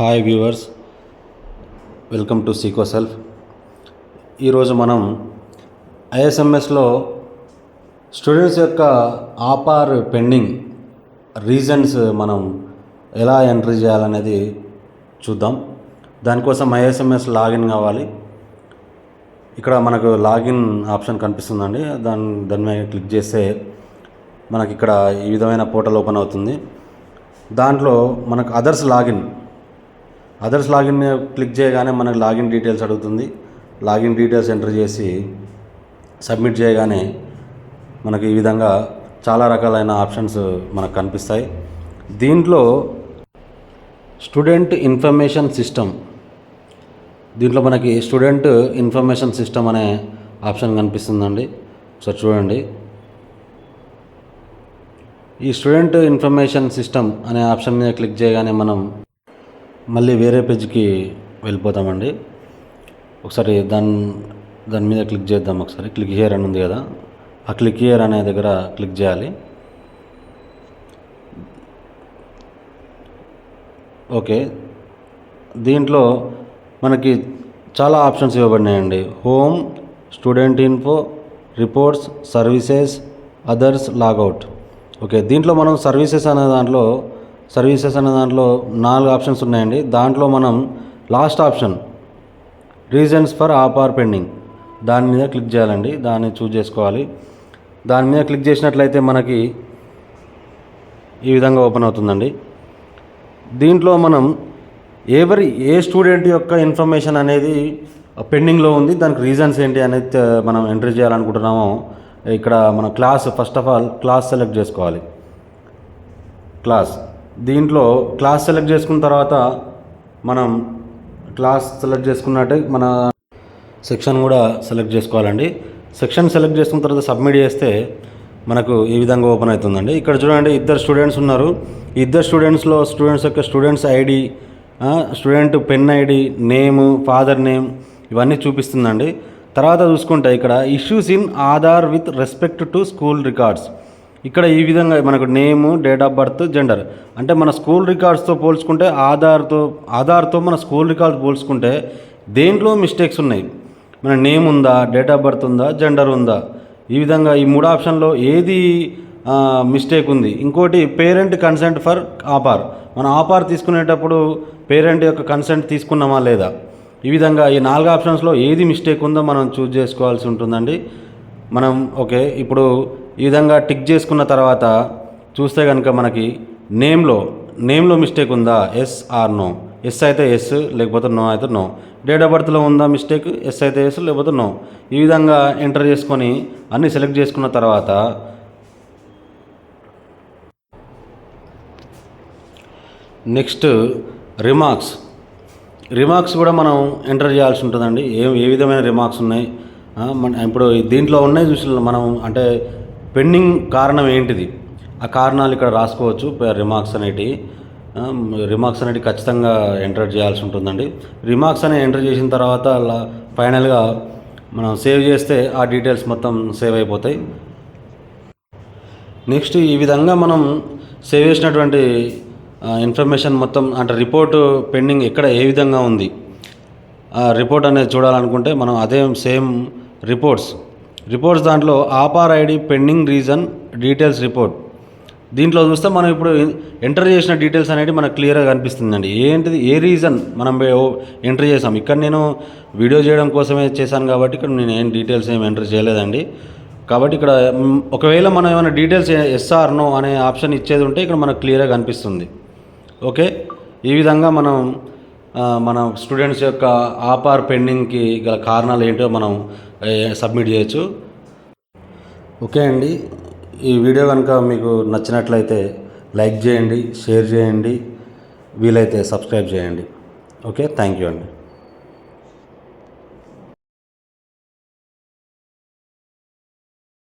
Hi viewers, welcome to సీకో సెల్ఫ్. ఈరోజు మనం ఐఎస్ఎంఎస్లో స్టూడెంట్స్ యొక్క ఆపార్ పెండింగ్ రీజన్స్ మనం ఎలా ఎంట్రీ చేయాలనేది చూద్దాం. దానికోసం ఐఎస్ఎంఎస్ లాగిన్ కావాలి. ఇక్కడ మనకు లాగిన్ ఆప్షన్ కనిపిస్తుందండి. దాని మీద క్లిక్ చేస్తే మనకి ఇక్కడ ఈ విధమైన పోర్టల్ ఓపెన్ అవుతుంది. దాంట్లో మనకు అదర్స్ లాగిన్ మీద క్లిక్ చేయగానే మనకు లాగిన్ డీటెయిల్స్ అడుగుతుంది. లాగిన్ డీటెయిల్స్ ఎంటర్ చేసి సబ్మిట్ చేయగానే మనకి ఈ విధంగా చాలా రకాలైన ఆప్షన్స్ మనకు కనిపిస్తాయి. దీంట్లో స్టూడెంట్ ఇన్ఫర్మేషన్ సిస్టమ్ అనే ఆప్షన్ కనిపిస్తుందండి. ఒకసారి చూడండి. ఈ స్టూడెంట్ ఇన్ఫర్మేషన్ సిస్టమ్ అనే ఆప్షన్ మీద క్లిక్ చేయగానే మనం మళ్ళీ వేరే పేజ్కి వెళ్ళిపోతామండి. ఒకసారి దాని మీద క్లిక్ చేద్దాం. ఒకసారి క్లిక్ హియర్ అని ఉంది కదా, ఆ క్లిక్ హియర్ అనే దగ్గర క్లిక్ చేయాలి. ఓకే, దీంట్లో మనకి చాలా ఆప్షన్స్ ఇవ్వబడినాయండి. Home, student info, reports, services, others, logout. Okay, దీంట్లో మనం సర్వీసెస్ అనే దాంట్లో 4 ఆప్షన్స్ ఉన్నాయండి. దాంట్లో మనం last option reasons for ఆపార్ pending దాని మీద క్లిక్ చేయాలండి. దాన్ని చూజ్ చేసుకోవాలి. దాని మీద క్లిక్ చేసినట్లయితే మనకి ఈ విధంగా ఓపెన్ అవుతుందండి. దీంట్లో మనం ఏ స్టూడెంట్ యొక్క ఇన్ఫర్మేషన్ అనేది పెండింగ్లో ఉంది, దానికి రీజన్స్ ఏంటి అనేది మనం ఎంట్రీ చేయాలనుకుంటున్నామో ఇక్కడ మన first of all class select చేసుకోవాలి. దీంట్లో క్లాస్ సెలెక్ట్ చేసుకున్న తర్వాత మనం క్లాస్ సెలెక్ట్ చేసుకున్నట్టే మన సెక్షన్ కూడా సెలెక్ట్ చేసుకోవాలండి. సెక్షన్ సెలెక్ట్ చేసుకున్న తర్వాత సబ్మిట్ చేస్తే మనకు ఈ విధంగా ఓపెన్ అవుతుందండి. ఇక్కడ చూడండి, 2 స్టూడెంట్స్ ఉన్నారు. 2 స్టూడెంట్స్ యొక్క students ID, student pen ID, name, father name ఇవన్నీ చూపిస్తుందండి. తర్వాత చూసుకుంటే ఇక్కడ issues in Aadhaar with respect to school records. ఇక్కడ ఈ విధంగా మనకు నేము, డేట్ ఆఫ్ బర్త్, జెండర్ అంటే మన స్కూల్ రికార్డ్స్తో పోల్చుకుంటే ఆధార్తో మన స్కూల్ రికార్డ్స్ పోల్చుకుంటే దేంట్లో మిస్టేక్స్ ఉన్నాయి, మన నేమ్ ఉందా, డేట్ ఆఫ్ బర్త్ ఉందా, జెండర్ ఉందా, ఈ విధంగా ఈ 3 ఆప్షన్లో ఏది మిస్టేక్ ఉంది. ఇంకోటి పేరెంట్ కన్సెంట్ ఫర్ ఆపార్. మనం ఆపార్ తీసుకునేటప్పుడు పేరెంట్ యొక్క కన్సెంట్ తీసుకున్నామా లేదా, ఈ విధంగా ఈ 4 ఆప్షన్స్లో ఏది మిస్టేక్ ఉందో మనం చూజ్ చేసుకోవాల్సి ఉంటుందండి. మనం ఓకే, ఇప్పుడు ఈ విధంగా టిక్ చేసుకున్న తర్వాత చూస్తే కనుక మనకి నేమ్లో మిస్టేక్ ఉందా, ఎస్ ఆర్ నో. ఎస్ అయితే ఎస్, లేకపోతే నో అయితే నో. డేట్ ఆఫ్ బర్త్లో ఉందా మిస్టేక్, ఎస్ అయితే ఎస్, లేకపోతే నో. ఈ విధంగా ఎంటర్ చేసుకొని అన్నీ సెలెక్ట్ చేసుకున్న తర్వాత నెక్స్ట్ రిమార్క్స్ కూడా మనం ఎంటర్ చేయాల్సి ఉంటుందండి. ఏ విధమైన రిమార్క్స్ ఉన్నాయి, ఇప్పుడు దీంట్లో ఉన్నాయి చూసి మనం అంటే పెండింగ్ కారణం ఏంటిది, ఆ కారణాలు ఇక్కడ రాసుకోవచ్చు. రిమార్క్స్ అనేటివి ఖచ్చితంగా ఎంటర్ చేయాల్సి ఉంటుందండి. రిమార్క్స్ అనేవి ఎంటర్ చేసిన తర్వాత ఫైనల్గా మనం సేవ్ చేస్తే ఆ డీటెయిల్స్ మొత్తం సేవ్ అయిపోతాయి. నెక్స్ట్ ఈ విధంగా మనం సేవ్ చేసినటువంటి ఇన్ఫర్మేషన్ మొత్తం అంటే రిపోర్ట్ పెండింగ్ ఎక్కడ ఏ విధంగా ఉంది ఆ రిపోర్ట్ అనేది చూడాలనుకుంటే మనం అదే సేమ్ రిపోర్ట్స్ దాంట్లో ఆపార్ ID pending reason details report దీంట్లో చూస్తే మనం ఇప్పుడు ఎంటర్ చేసిన డీటెయిల్స్ అనేవి మనకు క్లియర్గా కనిపిస్తుందండి. ఏ రీజన్ మనం ఎంటర్ చేసాం. ఇక్కడ నేను వీడియో చేయడం కోసమే చేశాను కాబట్టి ఇక్కడ నేను ఏం డీటెయిల్స్ ఏమి ఎంటర్ చేయలేదండి. కాబట్టి ఇక్కడ ఒకవేళ మనం ఏమైనా డీటెయిల్స్ ఎస్ ఆర్ నో అనే ఆప్షన్ ఇచ్చేది ఉంటే ఇక్కడ మనకు క్లియర్గా కనిపిస్తుంది. ఓకే, ఈ విధంగా మనం మన స్టూడెంట్స్ యొక్క ఆపార్ పెండింగ్కి గల కారణాలు ఏంటో మనం సబ్మిట్ చేయొచ్చు. ఓకే అండి, ఈ వీడియో కనుక మీకు నచ్చినట్లయితే లైక్ చేయండి, షేర్ చేయండి, వీలైతే సబ్స్క్రైబ్ చేయండి. ఓకే, థ్యాంక్ యూ అండి.